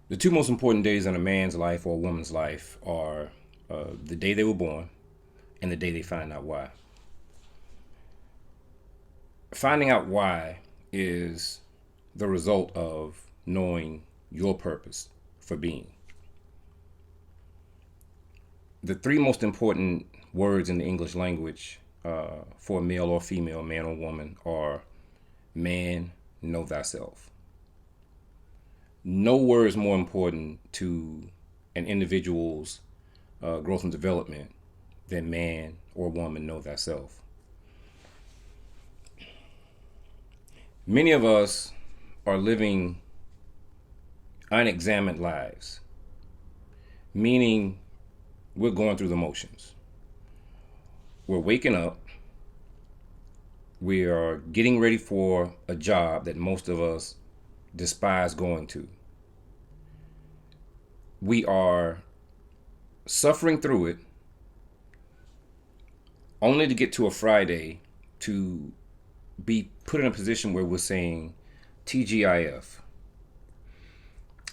The two most important days in a man's life or a woman's life are the day they were born and the day they find out why. Finding out why is the result of knowing your purpose for being. The three most important words in the English language for male or female, man or woman, are man, know thyself. No word is more important to an individual's growth and development than man or woman, know thyself. Many of us are living unexamined lives, meaning we're going through the motions. We're waking up, we are getting ready for a job that most of us despise going to. We are suffering through it only to get to a Friday to be put in a position where we're saying TGIF.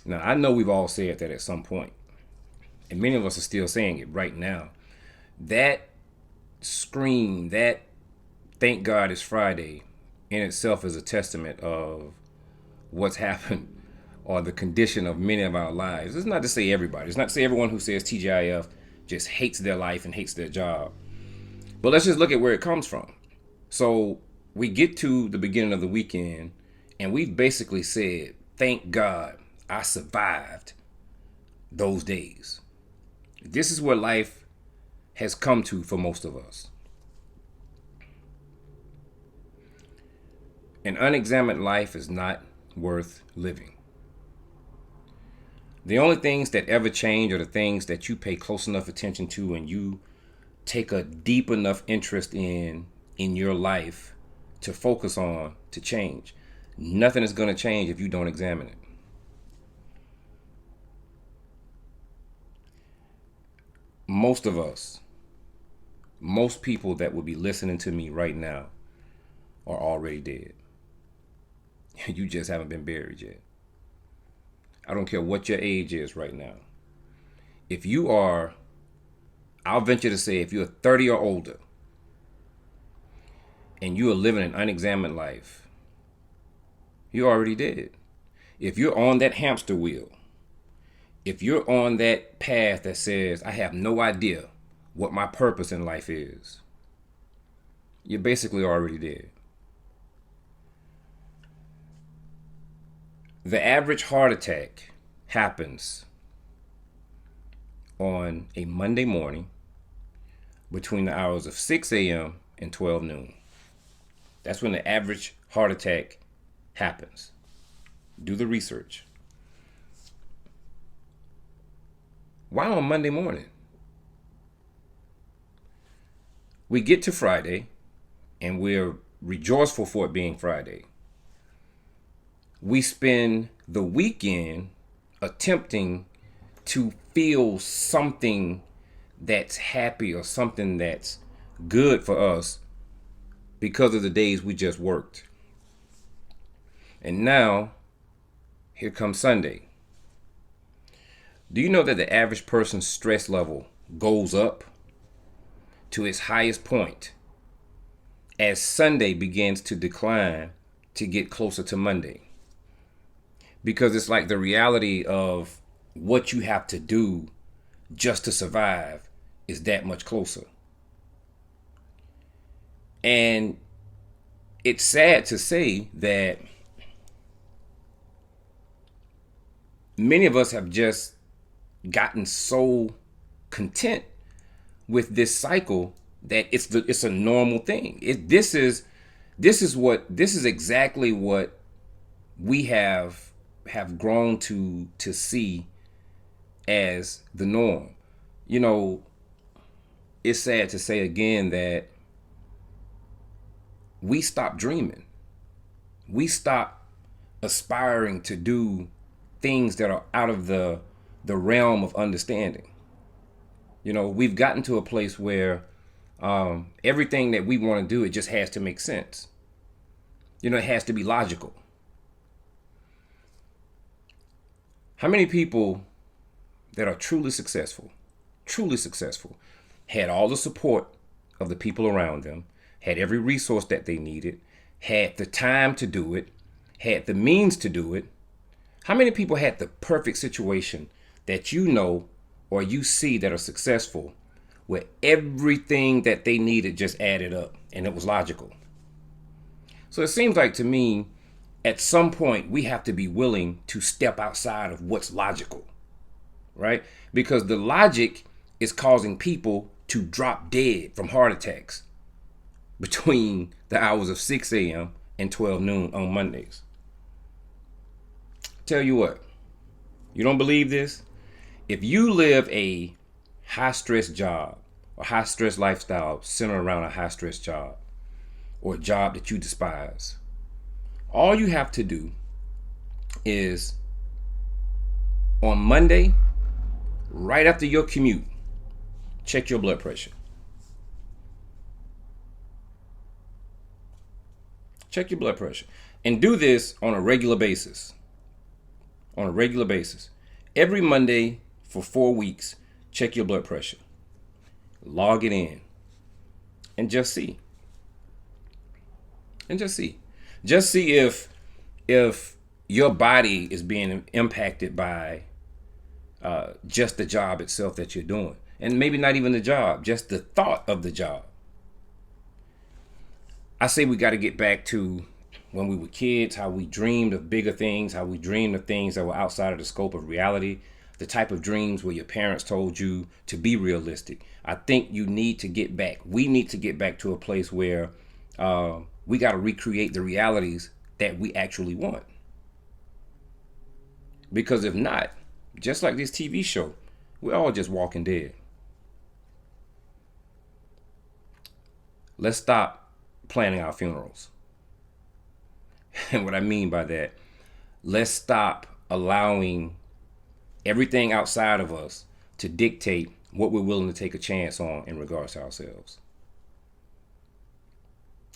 Now, I know we've all said that at some point, and many of us are still saying it right now. That scream, that thank God it's Friday, in itself is a testament of what's happened or the condition of many of our lives. It's not to say everybody. It's not to say everyone who says TGIF just hates their life and hates their job. But let's just look at where it comes from. So we get to the beginning of the weekend and we've basically said, thank God I survived those days. This is where life has come to for most of us. An unexamined life is not worth living. The only things that ever change are the things that you pay close enough attention to and you take a deep enough interest in your life to focus on to change. Nothing is going to change if you don't examine it. Most of us, most people that will be listening to me right now are already dead. You just haven't been buried yet. I don't care what your age is right now. If you are, I'll venture to say, if you're 30 or older and you are living an unexamined life, you're already dead. If you're on that hamster wheel, if you're on that path that says, I have no idea what my purpose in life is, you're basically already dead. The average heart attack happens on a Monday morning between the hours of 6 a.m. and 12 noon. That's when the average heart attack happens. Do the research. Why on Monday morning? We get to Friday and we're rejoiceful for it being Friday. We spend the weekend attempting to feel something that's happy or something that's good for us because of the days we just worked. And now, here comes Sunday. Do you know that the average person's stress level goes up to its highest point as Sunday begins to decline to get closer to Monday? Because it's like the reality of what you have to do just to survive is that much closer. And it's sad to say that many of us have just gotten so content with this cycle that it's a normal thing. This is exactly what we have grown to see as the norm. You know, it's sad to say again that we stop dreaming. We stop aspiring to do things that are out of the realm of understanding. You know, we've gotten to a place where everything that we want to do, it just has to make sense. You know, it has to be logical. How many people that are truly successful, had all the support of the people around them, had every resource that they needed, had the time to do it, had the means to do it? How many people had the perfect situation that you know or you see that are successful, where everything that they needed just added up and it was logical? So it seems like to me, at some point, we have to be willing to step outside of what's logical, right? Because the logic is causing people to drop dead from heart attacks between the hours of 6 a.m. and 12 noon on Mondays. Tell you what, you don't believe this? If you live a high stress job or high stress lifestyle centered around a high stress job or a job that you despise, all you have to do is on Monday, right after your commute, check your blood pressure. Check your blood pressure. And do this on a regular basis. On a regular basis. Every Monday for 4 weeks, check your blood pressure. Log it in. And just see. And just see. Just see if your body is being impacted by just the job itself that you're doing. And maybe not even the job, just the thought of the job. I say we got to get back to when we were kids, how we dreamed of bigger things, how we dreamed of things that were outside of the scope of reality, the type of dreams where your parents told you to be realistic. I think you need to get back. We need to get back to a place where we got to recreate the realities that we actually want. Because if not, just like this TV show, we're all just walking dead. Let's stop planning our funerals. And what I mean by that, let's stop allowing everything outside of us to dictate what we're willing to take a chance on in regards to ourselves.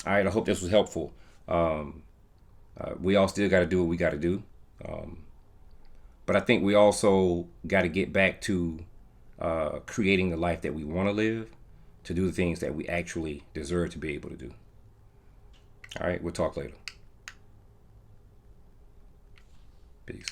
All right, I hope this was helpful. We all still got to do what we got to do. But I think we also got to get back to creating the life that we want to live, to do the things that we actually deserve to be able to do. All right, we'll talk later. Peace.